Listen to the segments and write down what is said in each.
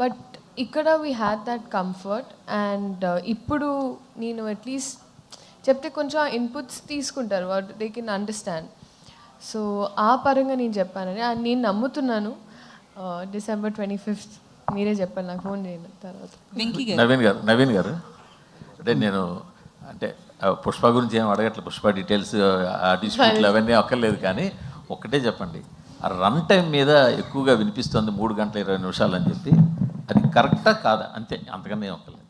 But ఇక్కడ we had that comfort and ఇప్పుడు నేను అట్లీస్ట్ చెప్తే కొంచెం ఇన్పుట్స్ తీసుకుంటారు, what they can understand. So ఆ పరంగా నేను చెప్పానని నేను నమ్ముతున్నాను. December 25th మీరే చెప్పాలి, నాకు ఫోన్ చేయండి తర్వాత. నవీన్ గారు అంటే నేను అంటే పుష్ప గురించి ఏం అడగట్లేదు, పుష్ప డీటెయిల్స్ ఆ డిస్ప్యూట్లు అవన్నీ అక్కర్లేదు, కానీ ఒక్కటే చెప్పండి, ఆ రన్ టైం మీద ఎక్కువగా వినిపిస్తుంది 3 గంటల 20 నిమిషాలు అని చెప్పి, అది కరెక్టా కాదా? అంతే, అంతకన్నా ఏం అక్కర్లేదు.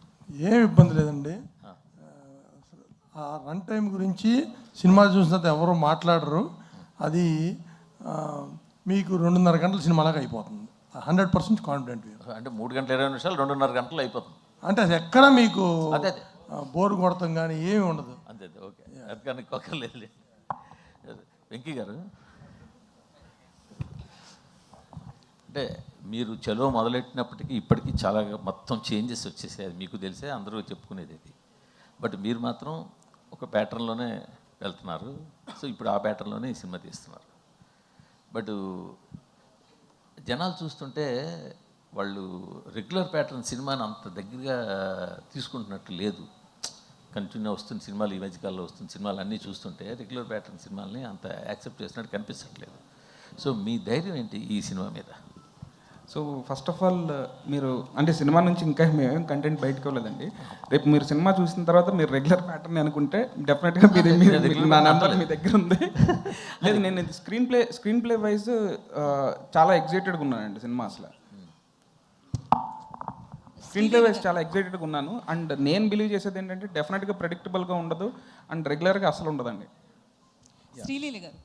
ఏం ఇబ్బంది లేదండి. ఆ రన్ టైం గురించి సినిమా చూసిన తర్వాత ఎవరు మాట్లాడరు. అది మీకు 2.5 గంటల సినిమాలాగా అయిపోతుంది. 100% కాన్ఫిడెంట్. అంటే 3 గంటల 20 నిమిషాలు 2.5 గంటలు అయిపోతుంది. అంటే అది ఎక్కడ మీకు అదే బోర్ కొడతాం కానీ ఏమి ఉండదు. అంతే, ఓకే, అది కానీ ఒక్కర్లేదు. వెంకీ గారు, అంటే మీరు చలో మొదలెట్టినప్పటికీ ఇప్పటికీ చాలా మొత్తం చేంజెస్ వచ్చేసాయి, అది మీకు తెలిసే, అందరూ చెప్పుకునేది ఇది. బట్ మీరు మాత్రం ఒక ప్యాటర్న్లోనే వెళ్తున్నారు. సో ఇప్పుడు ఆ ప్యాటర్న్లోనే ఈ సినిమా తీస్తున్నారు. బట్ జనాలు చూస్తుంటే వాళ్ళు రెగ్యులర్ ప్యాటర్న్ సినిమాని అంత దగ్గరగా తీసుకుంటున్నట్టు లేదు. కంటిన్యూ వస్తున్న సినిమాలు, ఈ మధ్యకాలంలో వస్తున్న సినిమాలు అన్నీ చూస్తుంటే రెగ్యులర్ ప్యాటర్న్ సినిమాలని అంత యాక్సెప్ట్ చేసినట్టు కనిపించట్లేదు. సో మీ ధైర్యం ఏంటి ఈ సినిమా మీద? సో ఫస్ట్ ఆఫ్ ఆల్ మీరు అంటే సినిమా నుంచి ఇంకా మేమేం కంటెంట్ బయటకు వెళ్ళదండి. రేపు మీరు సినిమా చూసిన తర్వాత మీరు రెగ్యులర్ ప్యాటర్న్ అనుకుంటే డెఫినెట్గా నా నెంబర్ మీ దగ్గర ఉంది. లేదు, నేను స్క్రీన్ ప్లే వైజ్ చాలా ఎగ్జైటెడ్గా ఉన్నానండి సినిమా. అసలు స్క్రీన్ ప్లే వైజ్ చాలా ఎగ్జైటెడ్గా ఉన్నాను. అండ్ నేను బిలీవ్ చేసేది ఏంటంటే డెఫినెట్గా ప్రెడిక్టబుల్గా ఉండదు అండ్ రెగ్యులర్గా అసలు ఉండదండి. శ్రీలీల గారు